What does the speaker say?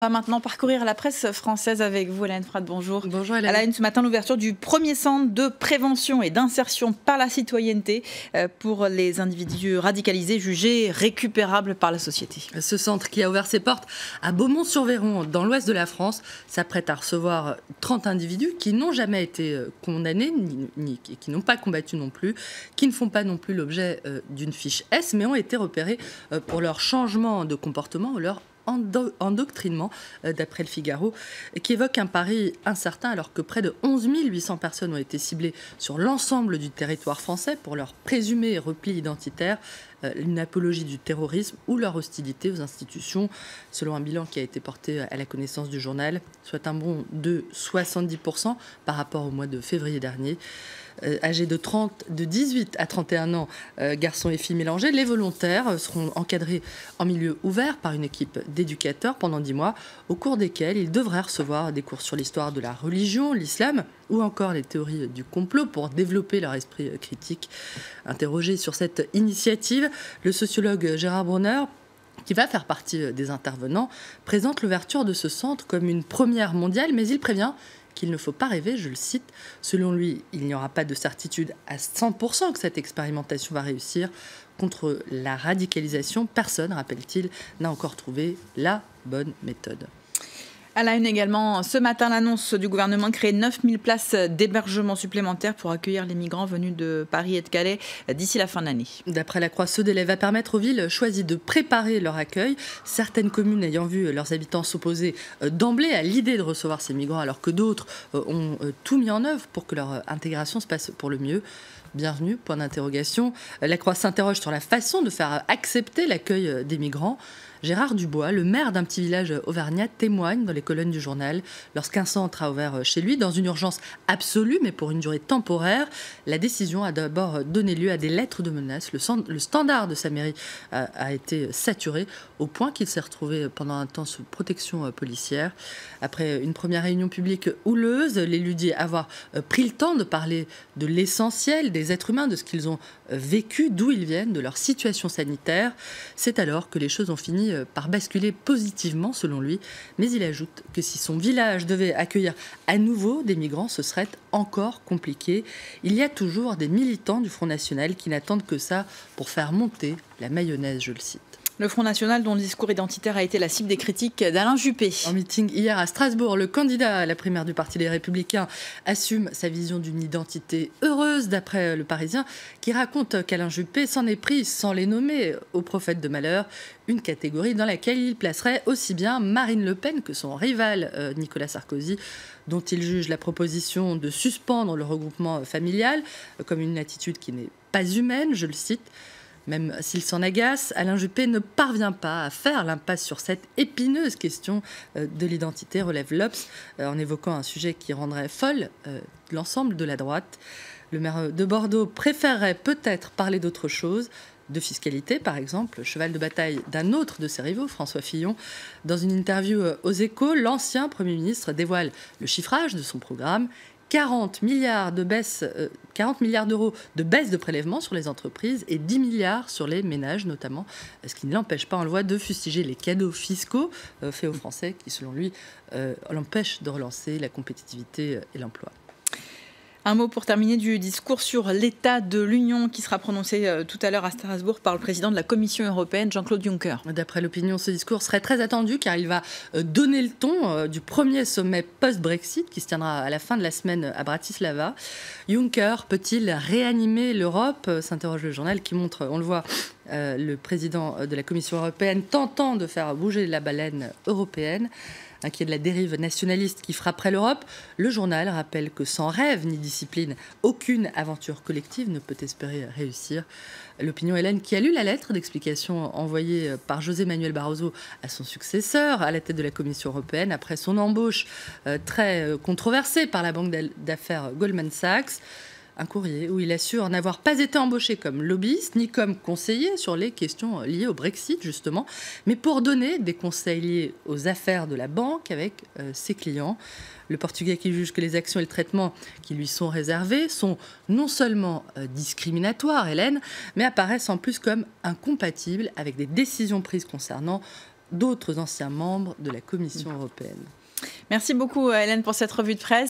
On va maintenant parcourir la presse française avec vous, Hélène Frade. Bonjour. Bonjour Hélène. À la une ce matin, l'ouverture du premier centre de prévention et d'insertion par la citoyenneté pour les individus radicalisés jugés récupérables par la société. Ce centre qui a ouvert ses portes à Beaumont-sur-Véron, dans l'ouest de la France, s'apprête à recevoir 30 individus qui n'ont jamais été condamnés, qui n'ont pas combattu non plus, qui ne font pas non plus l'objet d'une fiche S, mais ont été repérés pour leur changement de comportement ou leur endoctrinement, d'après le Figaro, qui évoque un pari incertain alors que près de 11 800 personnes ont été ciblées sur l'ensemble du territoire français pour leur présumé repli identitaire, une apologie du terrorisme ou leur hostilité aux institutions, selon un bilan qui a été porté à la connaissance du journal, soit un bond de 70% par rapport au mois de février dernier. Âgés de 18 à 31 ans, garçons et filles mélangés, les volontaires seront encadrés en milieu ouvert par une équipe d'éducateurs pendant 10 mois, au cours desquels ils devraient recevoir des cours sur l'histoire de la religion, l'islam, ou encore les théories du complot pour développer leur esprit critique. Interrogé sur cette initiative, le sociologue Gérard Bronner, qui va faire partie des intervenants, présente l'ouverture de ce centre comme une première mondiale, mais il prévient qu'il ne faut pas rêver, je le cite. Selon lui, il n'y aura pas de certitude à 100% que cette expérimentation va réussir. Contre la radicalisation, personne, rappelle-t-il, n'a encore trouvé la bonne méthode. À la une également, ce matin, l'annonce du gouvernement de créer 9000 places d'hébergement supplémentaires pour accueillir les migrants venus de Paris et de Calais d'ici la fin de l'année. D'après la Croix, ce délai va permettre aux villes choisies de préparer leur accueil. Certaines communes ayant vu leurs habitants s'opposer d'emblée à l'idée de recevoir ces migrants, alors que d'autres ont tout mis en œuvre pour que leur intégration se passe pour le mieux. Bienvenue, point d'interrogation. La Croix s'interroge sur la façon de faire accepter l'accueil des migrants. Gérard Dubois, le maire d'un petit village auvergnat, témoigne dans les colonnes du journal. Lorsqu'un centre a ouvert chez lui, dans une urgence absolue, mais pour une durée temporaire, la décision a d'abord donné lieu à des lettres de menaces. Le standard de sa mairie a été saturé, au point qu'il s'est retrouvé pendant un temps sous protection policière. Après une première réunion publique houleuse, l'élu dit avoir pris le temps de parler de l'essentiel des êtres humains, de ce qu'ils ont vécu, d'où ils viennent, de leur situation sanitaire. C'est alors que les choses ont fini par basculer positivement, selon lui. Mais il ajoute que si son village devait accueillir à nouveau des migrants, ce serait encore compliqué. Il y a toujours des militants du Front National qui n'attendent que ça pour faire monter la mayonnaise, je le cite. Le Front National, dont le discours identitaire a été la cible des critiques d'Alain Juppé. En meeting hier à Strasbourg, le candidat à la primaire du Parti des Républicains assume sa vision d'une identité heureuse, d'après Le Parisien, qui raconte qu'Alain Juppé s'en est pris, sans les nommer, aux prophètes de malheur, une catégorie dans laquelle il placerait aussi bien Marine Le Pen que son rival Nicolas Sarkozy, dont il juge la proposition de suspendre le regroupement familial comme une attitude qui n'est pas humaine, je le cite. Même s'il s'en agace, Alain Juppé ne parvient pas à faire l'impasse sur cette épineuse question de l'identité, relève l'Obs, en évoquant un sujet qui rendrait folle l'ensemble de la droite. Le maire de Bordeaux préférerait peut-être parler d'autre chose, de fiscalité par exemple, cheval de bataille d'un autre de ses rivaux, François Fillon. Dans une interview aux Échos, l'ancien Premier ministre dévoile le chiffrage de son programme. 40 milliards d'euros de baisse de prélèvements sur les entreprises et 10 milliards sur les ménages notamment, ce qui ne l'empêche pas, on le voit, de fustiger les cadeaux fiscaux faits aux Français qui, selon lui, l'empêchent de relancer la compétitivité et l'emploi. Un mot pour terminer du discours sur l'état de l'Union qui sera prononcé tout à l'heure à Strasbourg par le président de la Commission européenne, Jean-Claude Juncker. D'après l'opinion, ce discours serait très attendu car il va donner le ton du premier sommet post-Brexit qui se tiendra à la fin de la semaine à Bratislava. Juncker peut-il réanimer l'Europe, s'interroge le journal qui montre, on le voit, le président de la Commission européenne tentant de faire bouger la baleine européenne. Inquiet de la dérive nationaliste qui frapperait l'Europe, le journal rappelle que sans rêve ni discipline, aucune aventure collective ne peut espérer réussir. L'opinion Hélène, qui a lu la lettre d'explication envoyée par José Manuel Barroso à son successeur à la tête de la Commission européenne après son embauche très controversée par la banque d'affaires Goldman Sachs. Un courrier où il assure n'avoir pas été embauché comme lobbyiste ni comme conseiller sur les questions liées au Brexit, justement, mais pour donner des conseils liés aux affaires de la banque avec ses clients. Le Portugais qui juge que les actions et le traitement qui lui sont réservés sont non seulement discriminatoires, Hélène, mais apparaissent en plus comme incompatibles avec des décisions prises concernant d'autres anciens membres de la Commission européenne. Merci beaucoup Hélène pour cette revue de presse.